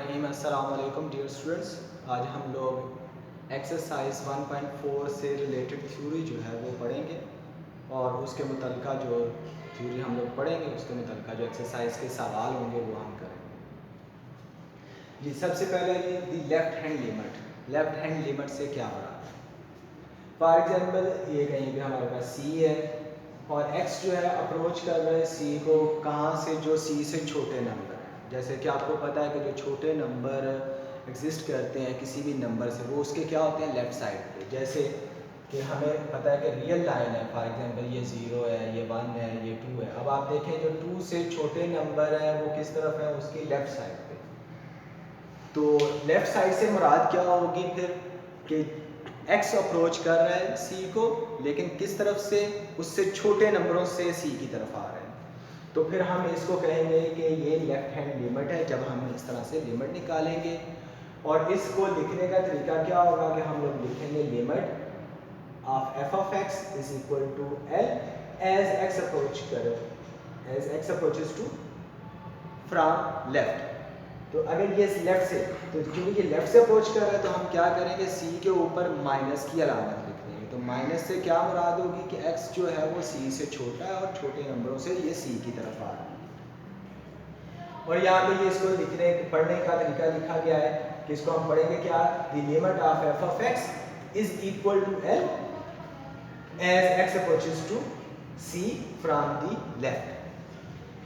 बिस्मिल्लाहिर्रहमानिर्रहीम। अस्सलाम वालेकुम डियर स्टूडेंट्स। आज हम लोग एक्सरसाइज 1.4 से रिलेटेड थ्योरी जो है वो पढ़ेंगे और उसके मुतल्लिका जो थ्योरी हम लोग पढ़ेंगे उसके मुतल्लिका जो एक्सरसाइज के सवाल होंगे वो हम करेंगे। जी, सबसे पहले ये the left hand limit. Left hand limit से क्या हो रहा है? फॉर एग्जांपल ये कहीं पे हमारे पास सी है और x जो है अप्रोच कर रहे हैं सी को कहाँ से, जो सी से छोटे नंबर हैं। जैसे कि आपको पता है कि जो छोटे नंबर एग्जिस्ट करते हैं किसी भी नंबर से, वो उसके क्या होते हैं, लेफ़्ट साइड पे। जैसे कि हमें पता है कि रियल लाइन है, फॉर एग्जांपल ये 0 है, ये 1 है, ये 2 है। अब आप देखें जो 2 से छोटे नंबर हैं वो किस तरफ है, उसकी लेफ़्ट साइड पे। तो लेफ़्ट साइड से मुराद क्या होगी फिर कि x अप्रोच कर रहा है c को, लेकिन किस तरफ से, उससे छोटे नंबरों से c की तरफ आ रहे हैं। तो फिर हम इसको कहेंगे कि ये लेफ़्ट हैंड लिमिट है। जब हम इस तरह से लिमिट निकालेंगे और इसको लिखने का तरीका क्या होगा कि हम लोग लिखेंगे limit of f of x is equal to l as x approach करे, as x approaches to from left. तो अगर ये लेफ्ट से, तो क्योंकि ये लेफ्ट से अप्रोच कर रहा है तो हम क्या करेंगे, सी के ऊपर माइनस की अलामत लिख देंगे। तो माइनस से क्या मुराद होगी कि एक्स जो है वो सी से छोटा है और छोटे नंबरों से ये सी की तरफ आ रहा है। और यहाँ पे ये इसको लिखने पढ़ने का तरीका लिखा गया है कि इसको हम पढ़ेंगे क्या, the limit of F of X is equal to L as X approaches to C from the left.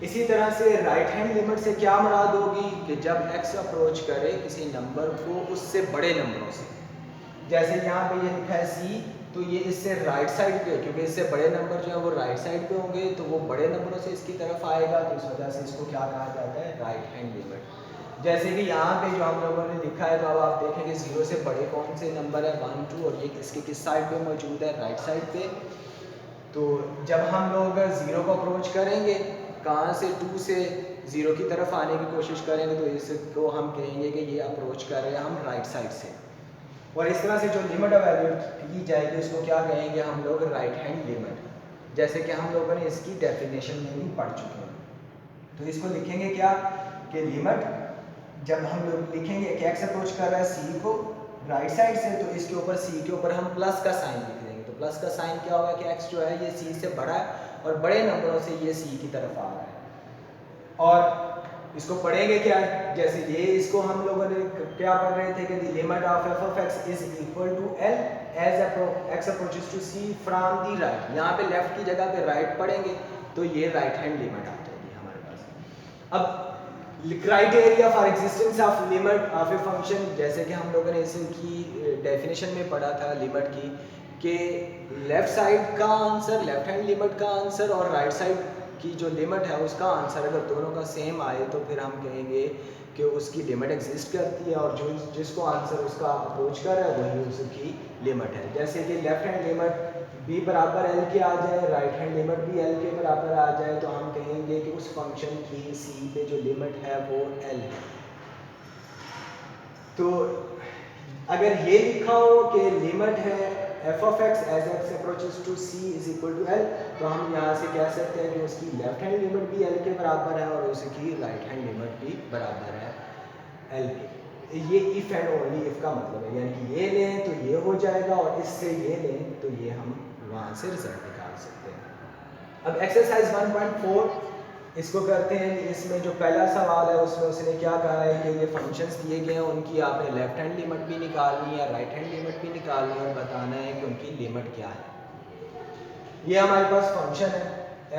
इसी तरह से राइट हैंड लिमिट से क्या मुराद होगी कि जब x अप्रोच करे किसी नंबर को उससे बड़े नंबरों से। जैसे यहाँ पे ये लिखा है c, तो ये इससे राइट साइड पे, क्योंकि इससे बड़े नंबर जो है वो राइट साइड पे होंगे तो वो बड़े नंबरों से इसकी तरफ आएगा, तो इस वजह से इसको क्या कहा जाता है, राइट हैंड लिमिट। जैसे कि यहाँ पे जो हम लोगों ने लिखा है, तो अब आप देखेंगे 0 से बड़े कौन से नंबर है, 1 2, और ये इसके किस साइड पे मौजूद है, राइट साइड पे। तो जब हम लोग 0 को अप्रोच करेंगे, कहाँ से, 2 से 0 की तरफ आने की कोशिश करेंगे, तो इसको हम कहेंगे कि ये अप्रोच कर रहे हैं हम राइट साइड से। और इस तरह से जो लिमिट एवेल्यूएट की जाएगी उसको क्या कहेंगे हम लोग, राइट हैंड लिमिट। जैसे कि हम लोगों ने इसकी डेफिनेशन में भी पढ़ चुके हैं। तो इसको लिखेंगे क्या कि लिमिट, जब हम लोग लिखेंगे कि x अप्रोच कर रहा है सी को राइट साइड से, तो इसके ऊपर सी के ऊपर हम प्लस का साइन लिख देंगे। तो प्लस का साइन क्या होगा कि x जो है ये सी से बड़ा है और बड़े नंबरों से ये सी की तरफ आ रहा है। और इसको पढ़ेंगे क्या, जैसे ये इसको हम लोगों ने क्या पढ़ रहे थे कि the limit of f of x is equal to l as x approaches to c from the right. यहाँ पे लेफ्ट की जगह पे राइट पढ़ेंगे तो ये राइट हैंड लिमिट आ जाएगी हमारे पास। अब criteria for existence of limit of a function, जैसे कि हम लोगों ने इसकी डेफिनेशन में पढ़ा था लिमिट की, कि लेफ्ट साइड का आंसर, लेफ्ट हैंड लिमिट का आंसर और राइट साइड की जो लिमिट है उसका आंसर अगर दोनों का सेम आए तो फिर हम कहेंगे कि उसकी लिमिट एग्जिस्ट करती है, और जो जिसको आंसर उसका अप्रोच कर रहा है वही उसकी लिमिट है। जैसे कि लेफ्ट हैंड लिमिट b बराबर l के आ जाए, राइट हैंड लिमिट भी l के बराबर आ जाए, तो हम कहेंगे कि उस फंक्शन की c पे जो लिमिट है वो l है। तो अगर ये लिखा हो कि लिमिट है f of x as x approaches to c is equal to l, तो हम यहाँ से कह सकते हैं कि उसकी लेफ्ट हैंड लिमिट भी l के बराबर है और उसकी राइट हैंड लिमिट भी बराबर है l के। ये इफ़ एंड ओनली इफ़ का मतलब है, यानी कि ये लें तो ये हो जाएगा और इससे ये लें तो ये हम वहाँ से रिजल्ट निकाल सकते हैं। अब एक्सरसाइज 1.4 इसको करते हैं। इसमें जो पहला सवाल है उसमें उसने क्या कहा है कि ये फंक्शंस दिए गए हैं, उनकी आपने लेफ्ट हैंड लिमिट भी निकालनी है, राइट हैंड लिमिट भी निकालनी है और बताना है कि उनकी लिमिट क्या है। ये हमारे पास फंक्शन है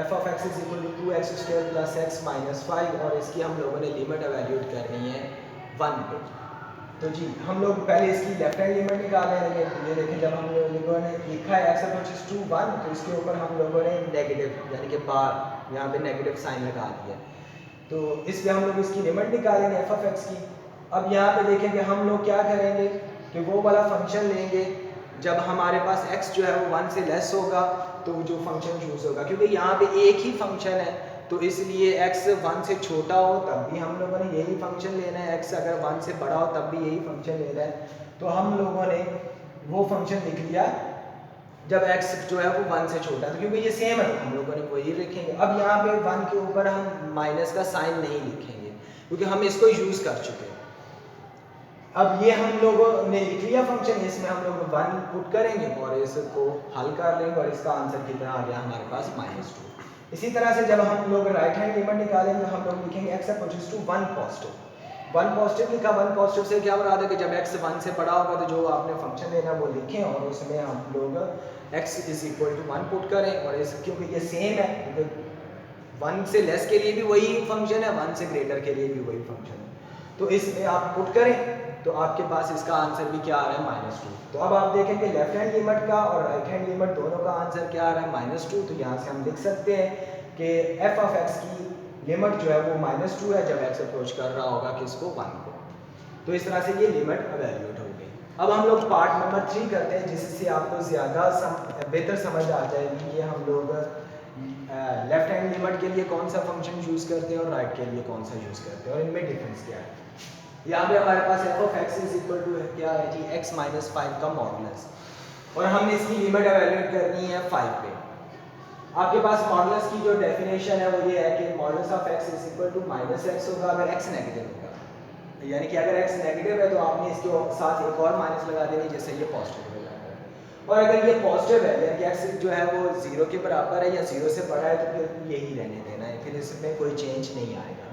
f of x is equal to 2x square plus x minus 5, और इसकी हम लोगों ने लिमिट एवेल्यूएट करनी है 1 पे। तो जी हम लोग पहले इसकी लेफ्ट हैंड लिमिट निकालेंगे। ये देखें, जब हम लोगों ने लिखा है x अप्रोचेस टू 1, तो इसके ऊपर हम लोगों ने नेगेटिव यानी कि बार यहाँ पे नेगेटिव साइन लगा दिया। तो इस पे हम लोग इसकी लिमिट निकालेंगे f ऑफ x की। अब यहाँ पे देखें कि हम लोग क्या करेंगे कि वो वाला फंक्शन लेंगे जब हमारे पास x जो है वो 1 से लेस होगा, तो जो फंक्शन चूज होगा, क्योंकि यहाँ पे एक ही फंक्शन है तो इसलिए x 1 से छोटा हो तब भी हम लोगों ने यही फंक्शन लेना है, x अगर 1 से बड़ा हो तब भी यही फंक्शन लेना है। तो हम लोगों ने वो फंक्शन लिख लिया जब x जो है वो 1 से छोटा, तो क्योंकि ये सेम है हम लोगों ने वही लिखेंगे। अब यहाँ पे 1 के ऊपर हम माइनस का साइन नहीं लिखेंगे क्योंकि हम इसको यूज़ कर चुके हैं। अब ये हम लोगों ने लिख लिया फंक्शन, इसमें हम लोग 1 पुट करेंगे और इसको हल कर लेंगे और इसका आंसर कितना आ गया हमारे पास -2। इसी तरह से जब हम लोग राइट हैंड लिमिट निकालेंगे तो हम लोग लिखेंगे x approaches to 1 positive. 1 positive लिखा, 1 पॉजिटिव से क्या मुराद है कि जब x 1 से बड़ा होगा तो जो आपने फंक्शन लेना वो लिखें और उसमें हम लोग x is equal to 1 put करें। और इस क्योंकि ये सेम है, क्योंकि 1 से लेस के लिए भी वही फंक्शन है, 1 से ग्रेटर के लिए भी वही फंक्शन है, तो इसमें आप पुट करें तो आपके पास इसका आंसर भी क्या आ रहा है -2। तो अब आप देखें कि लेफ्ट हैंड लिमिट का और राइट हैंड लिमिट दोनों का आंसर क्या आ रहा है -2। तो यहाँ से हम लिख सकते हैं कि f ऑफ x की लिमिट जो है वो -2 है जब x अप्रोच कर रहा होगा किसको 1 को। तो इस तरह से ये लिमिट एवेल्यूएट हो गई। अब हम लोग पार्ट नंबर 3 करते हैं जिससे आपको ज़्यादा बेहतर समझ आ जाएगी कि हम लोग लेफ्ट हैंड लिमिट के लिए कौन सा फंक्शन यूज़ करते हैं और राइट के लिए कौन सा यूज़ करते हैं और इनमें डिफरेंस क्या है। यहाँ पे हमारे पास f of x is equal to क्या है जी, x माइनस 5 का मॉडुलस, और हमने इसकी लिमिट एवेल्यूएट करनी है 5 पे। आपके पास मॉडुलस की जो डेफिनेशन है वो ये है कि modulus of x is equal to -x होगा अगर x नेगेटिव होगा, यानी कि अगर x नेगेटिव है तो आपने इसके साथ एक और माइनस लगा देनी जिससे ये पॉजिटिव हो जाता है। और अगर ये पॉजिटिव है यानी कि x जो है वो 0 के बराबर है या 0 से बड़ा है तो फिर यही रहने देना है, फिर इसमें कोई चेंज नहीं आएगा।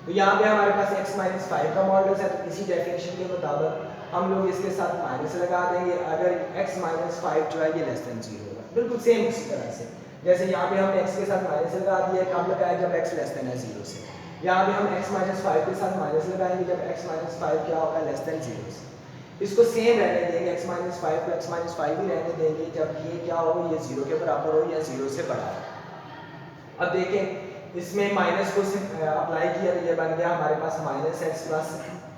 तो यहाँ पे हमारे पास x माइनस 5 का मॉडुलस है, तो इसी डेफिनेशन के मुताबिक हम लोग इसके साथ माइनस लगा देंगे अगर x माइनस 5 जो है ये लेस देन 0 होगा। बिल्कुल सेम उसी तरह से जैसे यहाँ पे हमने x के साथ माइनस लगा दिया, कब लगाया जब x लेस देन है 0 से। यहाँ पे हम x माइनस 5 के साथ माइनस लगाएंगे जब x माइनस 5 क्या होगा लेस देन 0 से। इसको सेम रहने देंगे, x माइनस 5 को x माइनस 5 ही रहने देंगे जब ये क्या हो, ये 0 के बराबर हो या 0 से बड़ा हो। अब देखें इसमें माइनस को अप्लाई किया तो ये बन गया हमारे पास -x प्लस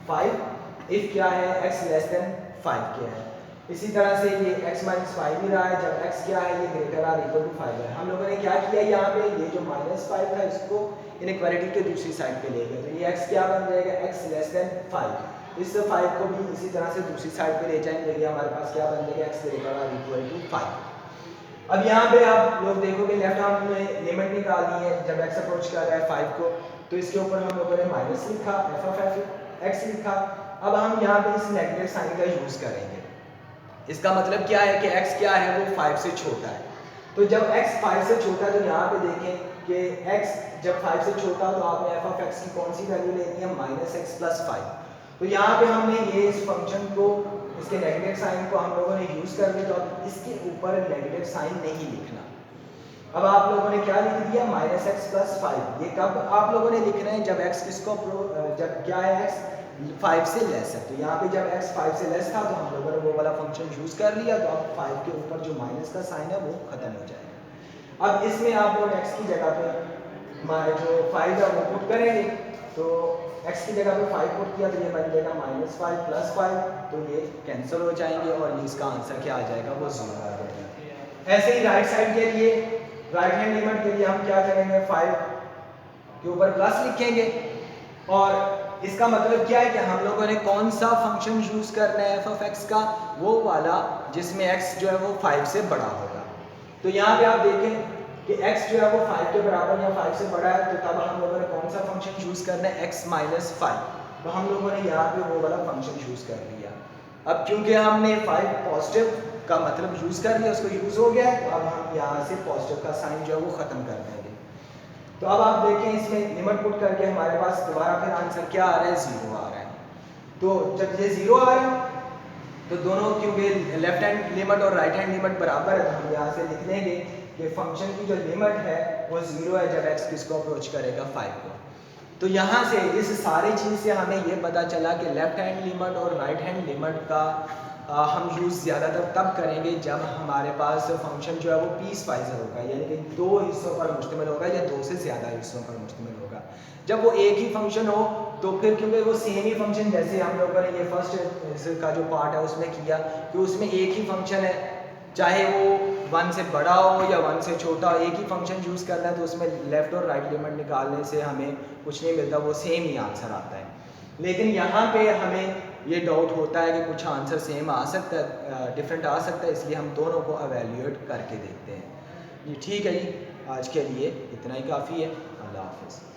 5 इफ क्या है x लेस देन 5 क्या है। इसी तरह से ये x माइनस 5 ही रहा है जब x क्या है ये ग्रेटर आर इक्वल टू 5 है। हम लोगों ने क्या किया यहाँ पे ये जो -5 था इसको इनइक्वालिटी के दूसरी साइड पे ले गए, तो ये x क्या बन जाएगा x लेस देन 5। इस 5 को भी इसी तरह से दूसरी साइड पे ले जाएंगे, ये हमारे पास क्या बन जाएगा x greater or equal to 5। अब यहाँ पे आप लोग देखोगे लेफ्ट हैंड में लिमिट निकालनी है जब x अप्रोच कर रहा है 5 को, तो इसके ऊपर हम लोगों ने माइनस लिखा, f ऑफ x लिखा। अब हम यहाँ पे इस नेगेटिव साइन का यूज करेंगे। इसका मतलब क्या है कि x क्या है वो 5 से छोटा है, तो जब x 5 से छोटा है तो यहाँ पे देखें कि x जब 5 से छोटा हो तो आपने f ऑफ x की कौन सी वैल्यू लेनी है -x प्लस 5। तो यहाँ पे हमने ये इस फंक्शन को इसके नेगेटिव साइन को हम लोगों ने यूज कर लिया, तो अब इसके ऊपर नेगेटिव साइन नहीं लिखना। अब आप लोगों ने क्या लिख दिया -x प्लस 5। ये कब आप लोगों ने लिखना है जब x किसको जब क्या है x 5 से लेस है। तो यहाँ पे जब x 5 से लेस था तो हम लोगों ने वो वाला फंक्शन यूज कर लिया, तो अब 5 के ऊपर जो माइनस का साइन है वो खत्म हो जाएगा। अब इसमें आप लोग x की जगह पे जो 5 है वो पुट करेंगे, तो x की जगह पे 5 पुट किया तो ये बन जाएगा -5 प्लस 5, तो ये कैंसिल हो जाएंगे और इसका आंसर क्या आ जाएगा वो 0 आ जाएगा। ऐसे ही राइट साइड के लिए राइट हैंड लिमिट के लिए हम क्या करेंगे 5 के ऊपर प्लस लिखेंगे, और इसका मतलब क्या है कि हम लोगों ने कौन सा फंक्शन यूज करना है f ऑफ x का, वो वाला जिसमें x जो है वो 5 से बड़ा होगा। तो यहाँ पे आप देखें कि x जो है वो 5 के बराबर या 5 से बड़ा है, तो तब हम लोगों ने कौन सा फंक्शन यूज करना है x माइनस 5, तो हम लोगों ने यहाँ पे वो वाला फंक्शन यूज कर लिया। अब क्योंकि हमने 5 पॉजिटिव का मतलब यूज कर लिया, उसको यूज हो गया, तो अब हम यहाँ से पॉजिटिव का साइन जो है वो खत्म कर देंगे। तो अब आप देखें इसमें लिमिट पुट करके हमारे पास दोबारा फिर आंसर क्या आ रहा है 0 आ रहा है। तो जब ये 0 आ रहा है तो दोनों क्योंकि लेफ्ट हैंड लिमिट और राइट हैंड लिमिट बराबर है, तो हम यहाँ से लिख लेंगे कि फंक्शन की जो लिमिट है वो 0 है जब x किसको अप्रोच करेगा 5 को। तो यहाँ से इस सारी चीज़ से हमें ये पता चला कि लेफ्ट हैंड लिमिट और राइट हैंड लिमिट का हम यूज़ ज़्यादातर तब करेंगे जब हमारे पास फंक्शन जो है वो पीस वाइज होगा, यानी कि 2 हिस्सों पर मुश्तमिल होगा या 2 से ज़्यादा हिस्सों पर मुश्तमिल होगा। जब वो एक ही फंक्शन हो तो फिर क्योंकि वो सेम ही फंक्शन, जैसे हम लोगों ने ये फर्स्ट का जो पार्ट है उसमें किया कि उसमें एक ही फंक्शन है, चाहे वो 1 से बड़ा हो या 1 से छोटा हो, एक ही फंक्शन यूज़ करना है, तो उसमें लेफ़्ट और राइट लिमिट निकालने से हमें कुछ नहीं मिलता, वो सेम ही आंसर आता है। लेकिन यहाँ पे हमें ये डाउट होता है कि कुछ आंसर सेम आ सकता है, डिफरेंट आ सकता है, इसलिए हम दोनों को एवेल्यूएट करके देखते हैं। जी ठीक है जी, आज के लिए इतना ही काफ़ी है। अल्लाह हाफ़िज़।